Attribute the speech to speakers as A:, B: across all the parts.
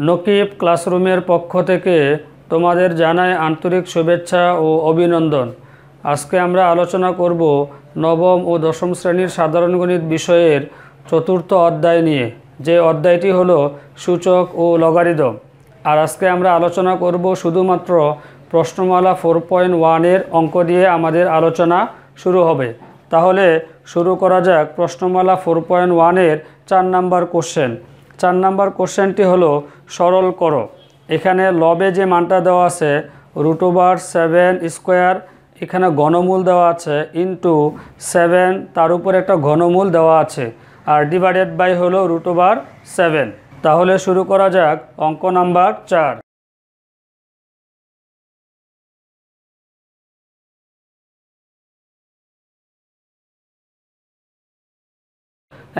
A: নকিব ক্লাসরুমের পক্ষ থেকে তোমাদের জানাই আন্তরিক শুভেচ্ছা ও অভিনন্দন। আজকে আমরা আলোচনা করব নবম ও দশম শ্রেণীর সাধারণ গণিত বিষয়ের চতুর্থ অধ্যায় নিয়ে, যে অধ্যায়টি হলো সূচক ও লগারিদম। আর আজকে আমরা আলোচনা করব শুধুমাত্র প্রশ্নমালা 4.1 অঙ্ক দিয়ে আমাদের আলোচনা শুরু হবে। তাহলে শুরু করা যাক প্রশ্নমালা 4.1 4 নাম্বার কোশ্চেন। 4 নাম্বার কোশ্চেনটি হলো সরল করো। এখানে লবে যে মানটা দেওয়া আছে √7², এখানে ঘনমূল দেওয়া আছে ইন্টু 7, তার উপর একটা ঘনমূল দেওয়া আছে, আর ডিভাইডেড বাই হলো √7। তাহলে শুরু করা যাক অঙ্ক নাম্বার 4।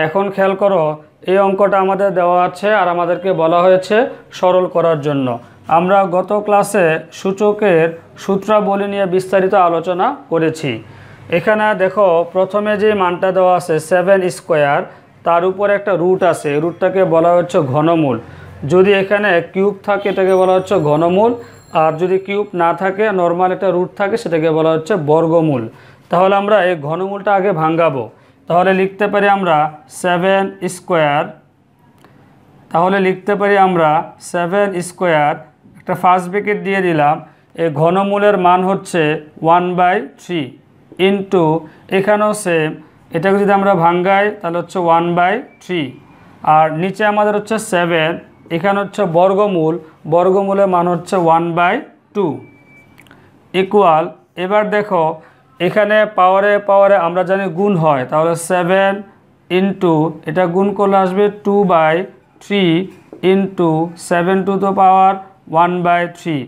A: এখন খেয়াল করো, এই অঙ্কটা আমাদের দেওয়া আছে আর আমাদেরকে বলা হয়েছে সরল করার জন্য। আমরা গত ক্লাসে সূচকের সূত্রাবলী নিয়ে বিস্তারিত আলোচনা করেছি। এখানে দেখো প্রথমে যে মানটা দেওয়া আছে 7², তার উপর একটা রুট আছে, রুটটাকে বলা হচ্ছে ঘনমূল। যদি এখানে কিউব থাকে এটাকে বলা হচ্ছে ঘনমূল, আর যদি কিউব না থাকে নর্মাল একটা রুট থাকে সেটাকে বলা হচ্ছে বর্গমূল। তাহলে আমরা এই ঘনমূলটা আগে ভাঙাবো। তাহলে লিখতে পারি আমরা 7², তাহলে লিখতে পারি আমরা 7², একটা ফার্স্ট ব্র্যাকেট দিয়ে দিলাম। এই ঘনমূলের মান হচ্ছে 1/3 ইন্টু, এখানেও সেম, এটাকে যদি আমরা ভাঙ্গাই তাহলে হচ্ছে 1/3, আর নিচে আমাদের হচ্ছে 7, এখানে হচ্ছে বর্গমূল, বর্গমূলের মান হচ্ছে 1/2 ইকুয়াল। এবার দেখো এখানে পাওয়ারে পাওয়ারে আমরা জানি গুণ হয়, তাহলে 7 ইন্টু এটা গুণ করলে আসবে 2/3 ইন্টু 7 টু দ্য পাওয়ার 1/3,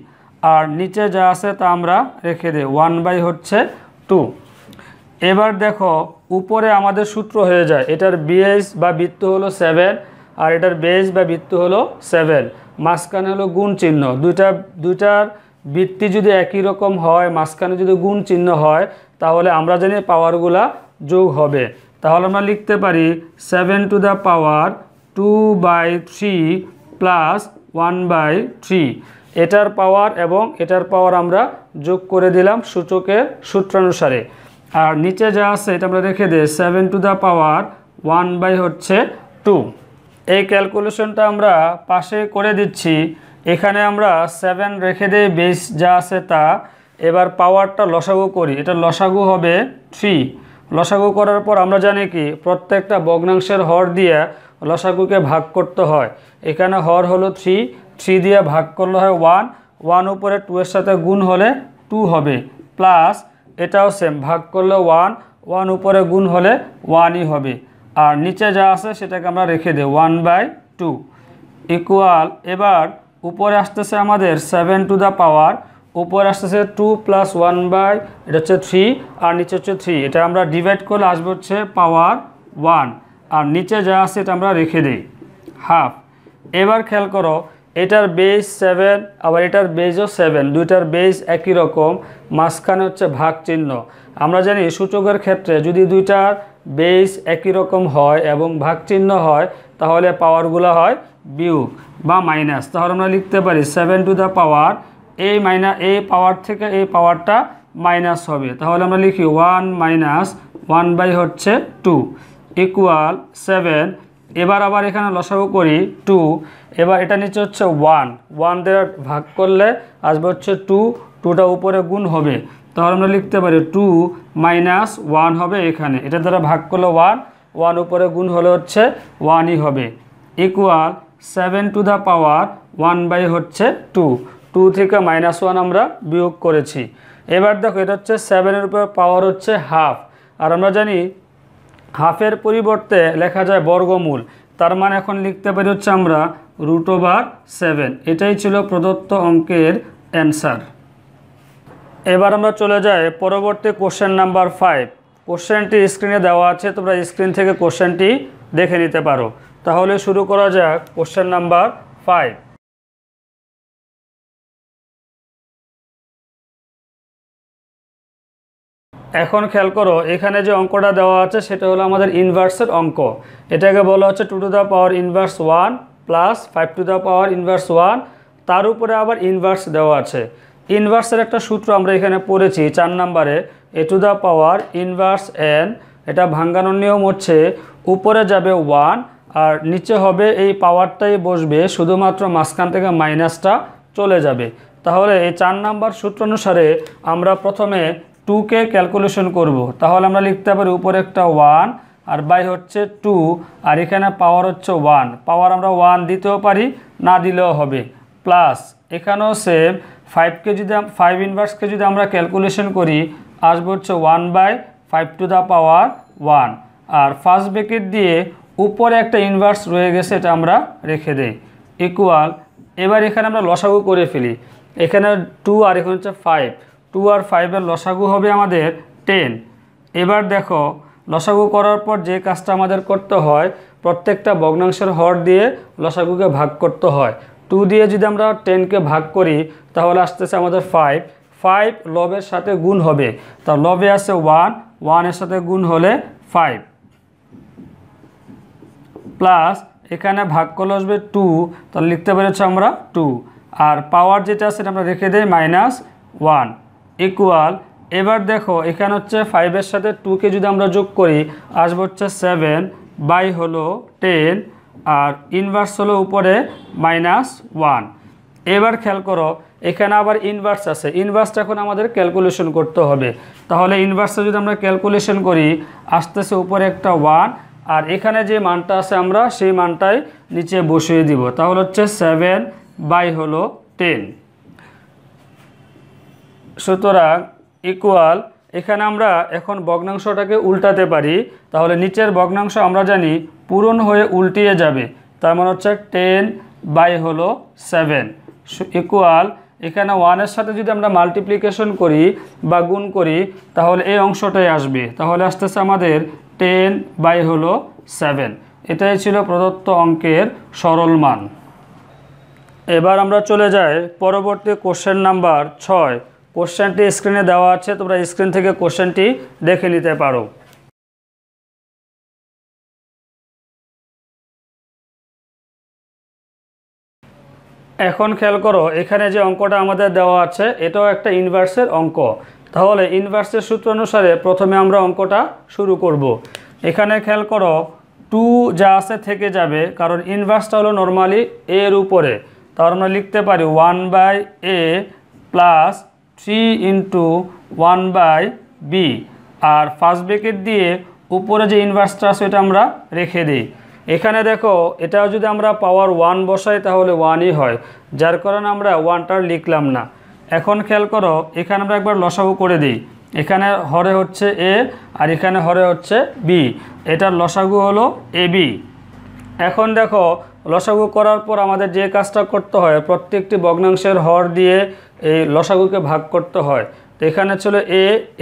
A: আর নিচে যা আছে তা আমরা রেখে দিই, 1/2। এবার দেখো উপরে আমাদের সূত্র হয়ে যায়, এটার বেস বা বৃত্ত হলো 7 আর এটার বেস বা বৃত্ত হলো 7, মাঝখানে হলো গুণ চিহ্ন। দুইটার বৃত্তি যদি একই রকম হয়, মাঝখানে যদি গুণ চিহ্ন হয়, তাহলে আমরা জানি পাওয়ারগুলা যোগ হবে। তাহলে আমরা লিখতে পারি 7 টু দ্য পাওয়ার 2/3 প্লাস 1/3, এটার পাওয়ার এবং এটার পাওয়ার আমরা যোগ করে দিলাম সূচকের সূত্রানুসারে। আর নিচে যা আছে এটা আমরা রেখে দিই 7 টু দ্য পাওয়ার 1/2। এই ক্যালকুলেশনটা আমরা পাশে করে দিচ্ছি। এখানে আমরা 7 রেখে দিই, বেস যা আছে তা। এবার পাওয়ারটা লসাগু করি, এটা লসাগু হবে 3। লসাগু করার পর আমরা জানি কি প্রত্যেকটা ভগ্নাংশের হর দিয়ে লসাগুকে ভাগ করতে হয়। এখানে হর হলো 3 দিয়ে ভাগ করলে হয় 1 উপরে 2 এর সাথে গুণ হলে 2 হবে, প্লাস এটাও সেম, ভাগ করলে 1 উপরে গুণ হলে 1ই হবে, আর নিচে যা আছে সেটাকে আমরা রেখে দিই 1/2 ইকুয়াল। এবার উপরে আসতেছে আমাদের 7 টু দ্য পাওয়ার, উপরে আসতেছে 2 প্লাস 1 এটা হচ্ছে 3, আর নিচে হচ্ছে 3, এটা আমরা ডিভাইড করলে আসবে হচ্ছে পাওয়ার 1, আর নিচে যা আছে এটা আমরা রেখে দিই হাফ। এবার খেয়াল করো এটার বেস 7 আবার এটার বেসও 7, দুইটার বেস একই রকম, মাঝখানে হচ্ছে ভাগ চিহ্ন। আমরা জানি সূচকের ক্ষেত্রে যদি দুইটার বেস একই রকম হয় এবং ভাগ চিহ্ন হয় তাহলে পাওয়ারগুলো হয় বিয়োগ বা মাইনাস। তাহলে আমরা লিখতে পারি 7 টু দ্য পাওয়ার এই পাওয়ার থেকে এই পাওয়ারটা মাইনাস হবে, তাহলে আমরা লিখি 1 - 1/2 ইকুয়াল 7। এবার আবার এখানে লসাগু করি 2, এবার এটা নিচে হচ্ছে 1 দিয়ে ভাগ করলে আসবে হচ্ছে 2টা উপরে গুণ হবে, তাহলে আমরা লিখতে পারি 2 - 1 হবে, এখানে এটা দ্বারা ভাগ করলে 1 উপরে গুণ হলে হচ্ছে 1ই হবে, ইকুয়াল 7 টু দ্য পাওয়ার 1/2 থেকে -1 আমরা বিয়োগ করেছি। এবার দেখো এটা হচ্ছে 7 এর উপর পাওয়ার হচ্ছে হাফ, আর আমরা জানি হাফের পরিবর্তে লেখা যায় বর্গমূল, তার মানে এখন লিখতে পারি হচ্ছে আমরা √7। এটাই ছিল প্রদত্ত অঙ্কের অ্যান্সার। এবার আমরা চলে যাই পরবর্তী কোশ্চেন নাম্বার 5। কোশ্চেনটি স্ক্রিনে দেওয়া আছে, তোমরা স্ক্রিন থেকে কোশ্চেনটি দেখে নিতে পারো। তাহলে শুরু করা যাক কোশ্চেন নাম্বার 5। এখন খেয়াল করো এখানে যে অঙ্কটা দেওয়া আছে সেটা হলো আমাদের ইনভার্সের অঙ্ক। এটাকে বলা হচ্ছে 2 two the power inverse 1 plus 5 two the power inverse 1, তার উপরে আবার ইনভার্স দেওয়া আছে। ইনভার্সের একটা সূত্র আমরা এখানে পড়েছি 4 নম্বরে, a to the power inverse n। এটা ভাঙানোর নিয়ম হচ্ছে উপরে যাবে 1 আর নিচে হবে এই পাওয়ারটাই বসবে, শুধুমাত্র মাঝখান থেকে মাইনাসটা চলে যাবে। তাহলে এই 4 নাম্বার সূত্র অনুসারে আমরা প্রথমে 2কে ক্যালকুলেশন করব। তাহলে আমরা লিখতে পারি উপরে একটা 1 আর বাই হচ্ছে 2, আর এখানে পাওয়ার হচ্ছে 1। পাওয়ার আমরা 1 দিতেও পারি, না দিলেও হবে। প্লাস এখানেও সেম 5 ইনভার্সকে যদি আমরা ক্যালকুলেশন করি আসবে হচ্ছে 1/5 টু দ্য পাওয়ার 1। আর ফার্স্ট ব্র্যাকেট দিয়ে উপরে একটা ইনভার্স রয়ে গেছে, এটা আমরা রেখে দেই। ইকুয়াল, এবার এখানে আমরা লসাগু করে ফেলি। এখানে 2 আর এখানে হচ্ছে 5, 2 আর 5 লসাগু হবে আমাদের 10। এবার দেখো লসাগু করার পর যে কাজটা আমাদের করতে হয়, প্রত্যেকটা ভগ্নাংশের হর দিয়ে লসাগুকে ভাগ করতে হয়। 2 দিয়ে যদি আমরা 10কে ভাগ করি তাহলে আসতেছে আমাদের 5 লবের সাথে গুণ হবে। তা লবে আছে 1 এর সাথে গুণ হলে 5, প্লাস এখানে ভাগ করলে আসবে 2, তাহলে লিখতে পেরেছি আমরা 2। আর পাওয়ার যেটা আছে সেটা আমরা রেখে দেই -1। ইকুয়াল, এবার দেখো এখানে হচ্ছে 5 এর সাথে 2কে যদি আমরা যোগ করি আসবে হচ্ছে 7 বাই হলো 10, আর ইনভার্স হলো উপরে -1। এবার খেয়াল করো এখানে আবার ইনভার্স আছে, ইনভার্সটা এখন আমাদের ক্যালকুলেশন করতে হবে। তাহলে ইনভার্সটা যদি আমরা ক্যালকুলেশন করি আসতেছে উপরে একটা 1, আর এখানে যে মানটা আছে আমরা সেই মানটাই নিচে বসিয়ে দিব। তাহলে হচ্ছে 7 বাই হলো 10। সুতরাং ইকুয়াল, এখানে আমরা এখন ভগ্নাংশটাকে উল্টাতে পারি। তাহলে নিচের ভগ্নাংশ আমরা জানি পূরণ হয়ে উল্টিয়ে যাবে, তার মানে হচ্ছে 10 বাই হলো 7। ইকুয়াল, এখানে 1 এর সাথে যদি আমরা মাল্টিপ্লিকেশন করি বা গুণ করি তাহলে এই অংশটাই আসবে। তাহলে আসতেছে আমাদের 10 বাই হলো 7। এটাই ছিল প্রদত্ত অঙ্কের সরল মান। এবার আমরা চলে যাই পরবর্তী কোশ্চেন নাম্বার 6। কোশ্চেনটি স্ক্রিনে দেওয়া আছে, তোমরা স্ক্রিন থেকে কোশ্চেনটি দেখে নিতে পারো। এখন খেয়াল করো এখানে যে অঙ্কটা আমাদের দেওয়া আছে এটাও একটা ইনভার্সের অঙ্ক। তাহলে ইনভার্সের সূত্র অনুসারে প্রথমে আমরা অঙ্কটা শুরু করব। এখানে খেয়াল করো 2 যা আছে থেকে যাবে, কারণ ইনভার্সটা হলো নর্মালি a এর উপরে। তাহলে আমরা লিখতে পারি 1/a প্লাস 3 ইন্টু 1/b, আর ফার্স্ট ব্র্যাকেট দিয়ে উপরে যে ইনভার্সটা আছে এটা আমরা রেখে দিই। এখানে দেখো এটাও যদি আমরা পাওয়ার 1 বসাই তাহলে 1ই হয়, যার কারণে আমরা 1টা লিখলাম না। এখন খেয়াল করো এখানে আমরা একবার লসাগু করে দিই। এখানে হরে হচ্ছে a আর এখানে হরে হচ্ছে b, এটার লসাগু হলো ab। এখন দেখো লসাগু করার পর আমাদের যে কাজটা করতে হয় প্রত্যেকটি ভগ্নাংশের হর দিয়ে এই লসাগুকে ভাগ করতে হয়। তো এখানে ছিল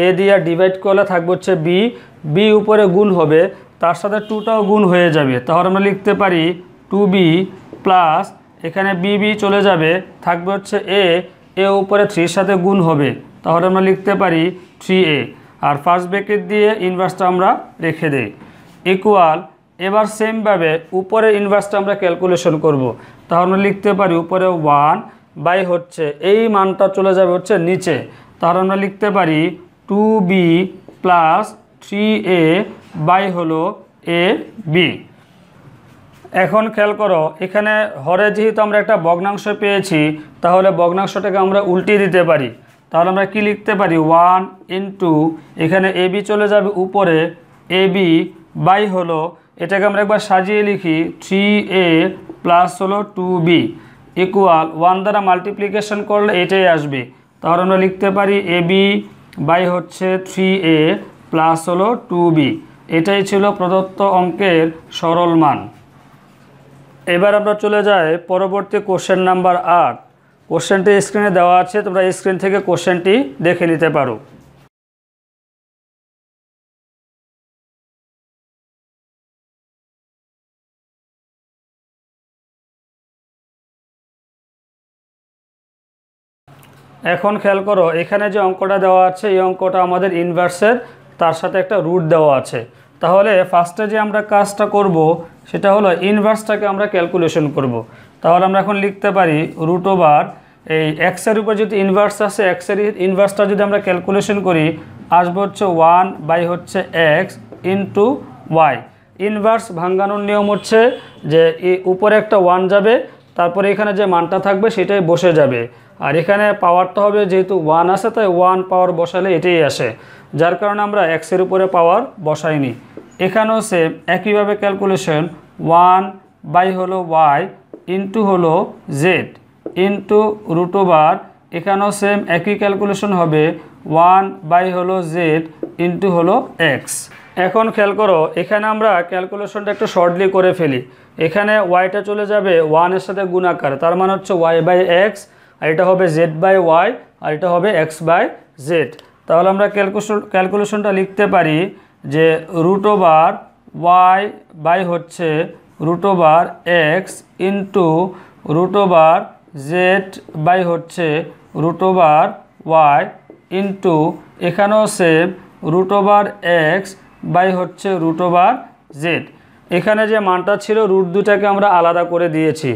A: a দিয়ে ডিভাইড করলে থাকবে হচ্ছে b উপরে গুণ হবে, তার সাথে 2টাও গুণ হয়ে যাবে। তাহলে আমরা লিখতে পারি 2b প্লাস এখানে b চলে যাবে, থাকবে হচ্ছে a উপরে 3 সাথে গুণ হবে, তাহলে আমরা লিখতে পারি 3a। আর ফার্স্ট ব্র্যাকেট দিয়ে ইনভার্সটা আমরা রেখে দেই। ইকুয়াল, এবার সেমভাবে উপরে ইনভার্সটা আমরা ক্যালকুলেশন করব। তাহলে আমরা লিখতে পারি উপরে 1 বাই হচ্ছে এই মানটা চলে যাবে হচ্ছে নিচে, তাহলে আমরা লিখতে পারি 2b প্লাস 3a বাই হলো ab। এখন খেয়াল করো এখানে হরে যেহেতু আমরা একটা ভগ্নাংশ পেয়েছি তাহলে ভগ্নাংশটাকে আমরা উল্টিয়ে দিতে পারি। তাহলে আমরা কি লিখতে পারি 1 ইন্টু এখানে ab চলে যাবে উপরে, ab বাই হলো এটাকে আমরা একবার সাজিয়ে লিখি 3a প্লাস হলো 2b ইকুয়াল 1 দ্বারা মাল্টিপ্লিকেশন করলে এটাই আসবে। তাহলে আমরা লিখতে পারি ab বাই হচ্ছে 3a প্লাস হলো 2b। এটাই ছিল প্রদত্ত অঙ্কের সরল মান। এবার আমরা চলে যাই পরবর্তী কোশ্চেন নাম্বার 8। কোশ্চেনটি স্ক্রিনে দেওয়া আছে, তোমরা স্ক্রিন থেকে কোশ্চেনটি দেখে নিতে পারো। এখন খেয়াল করো এখানে যে অঙ্কটা দেওয়া আছে এই অঙ্কটা আমাদের ইনভার্সের, তার সাথে একটা রুট দেওয়া আছে। তাহলে ফার্স্টে যে আমরা কাজটা করব সেটা হলো ইনভার্সটাকে আমরা ক্যালকুলেশন করব। তাহলে আমরা এখন লিখতে পারি রুট ওভার এই এক্সের উপর যদি ইনভার্স আসে, এক্সের ইনভার্সটা যদি আমরা ক্যালকুলেশন করি আসবে হচ্ছে 1 / হচ্ছে এক্স ইন্টু ওয়াই। ইনভার্স ভাঙানোর নিয়ম হচ্ছে যে উপরে একটা 1 যাবে, তারপরে এখানে যে মানটা থাকবে সেটাই বসে যাবে। আর এখানে পাওয়ারটা হবে যেহেতু 1 আসে তাই 1 পাওয়ার বসালে এটাই আসে, যার কারণে আমরা এক্সের উপরে পাওয়ার বসাইনি। এখানেও সেম একইভাবে ক্যালকুলেশন 1 / হলো ওয়াই ইন্টু হলো জেড ইন্টু রুট ওভার, এখানেও সেম একই ক্যালকুলেশন হবে 1 / হলো জেড ইন্টু হলো এক্স। এখন খেয়াল করো এখানে আমরা ক্যালকুলেশনটা একটু শর্টলি করে ফেলি। এখানে ওয়াইটা চলে যাবে 1-এর সাথে গুণাকার, তার মানে হচ্ছে y/x, আর এটা হবে z/y, আর এটা হবে x/z। তাহলে আমরা ক্যালকুলেশনটা লিখতে পারি যে রুট ওভার y/ হচ্ছে root over x into root over z/ হচ্ছে রুট ওভার ওয়াই ইন্টু এখানেও সেম রুট ওভার x/ হচ্ছে রুট ওভার জেড। এখানে যে মানটা ছিল রুট দুটাকে আমরা আলাদা করে দিয়েছি।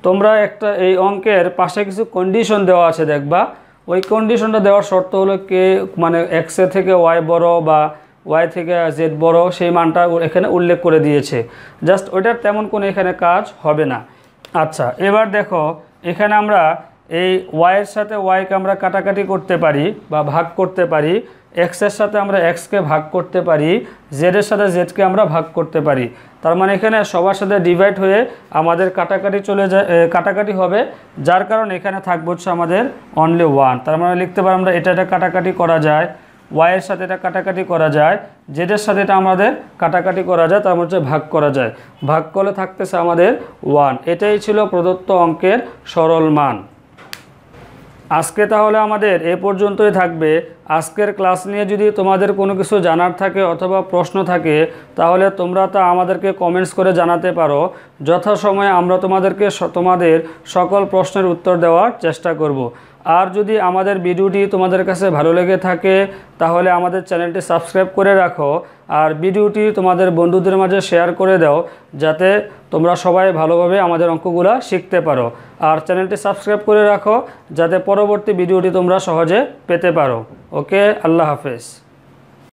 A: তোমরা একটা এই অঙ্কের পাশে কিছু কন্ডিশন দেওয়া আছে দেখবা, ওই কন্ডিশনটা দেওয়ার শর্ত হলো কে মানে এক্সের থেকে ওয়াই বড় বা ওয়াই থেকে জেড বড়, সেই মানটা এখানে উল্লেখ করে দিয়েছে। জাস্ট ওইটার তেমন কোনো এখানে কাজ হবে না। আচ্ছা, এবার দেখো এখানে আমরা এই ওয়াইয়ের সাথে ওয়াইকে আমরা কাটাকাটি করতে পারি বা ভাগ করতে পারি, এক্সের সাথে আমরা এক্সকে ভাগ করতে পারি, জেডের সাথে জেডকে আমরা ভাগ করতে পারি। তার মানে এখানে সবার সাথে ডিভাইড হয়ে আমাদের কাটাকাটি চলে যায়, কাটাকাটি হবে, যার কারণে এখানে থাকবে হচ্ছে আমাদের অনলি 1। তার মানে লিখতে পারি আমরা এটা কাটাকাটি করা যায়, ওয়াইয়ের সাথে এটা কাটাকাটি করা যায়, জেডের সাথে এটা আমাদের কাটাকাটি করা যায়, তার মধ্যে ভাগ করা যায়। ভাগ করলে থাকতেছে আমাদের 1। এটাই ছিল প্রদত্ত অঙ্কের সরল মান। আজকে তাহলে আমাদের এ পর্যন্তই থাকবে। আজকের ক্লাস নিয়ে যদি তোমাদের কোনো কিছু জানার থাকে অথবা প্রশ্ন থাকে তাহলে তোমরা তা আমাদেরকে কমেন্টস করে জানাতে পারো। যথাসময়ে আমরা তোমাদের সকল প্রশ্নের উত্তর দেওয়ার চেষ্টা করব। আর যদি আমাদের ভিডিওটি তোমাদের কাছে ভালো লেগে থাকে তাহলে আমাদের চ্যানেলটি সাবস্ক্রাইব করে রাখো, আর ভিডিওটি তোমাদের বন্ধুদের মাঝে শেয়ার করে দাও যাতে তোমরা সবাই ভালোভাবে আমাদের অঙ্কগুলো শিখতে পারো। আর চ্যানেলটি সাবস্ক্রাইব করে রাখো যাতে পরবর্তী ভিডিওটি তোমরা সহজে পেতে পারো। ওকে, আল্লাহ হাফেজ।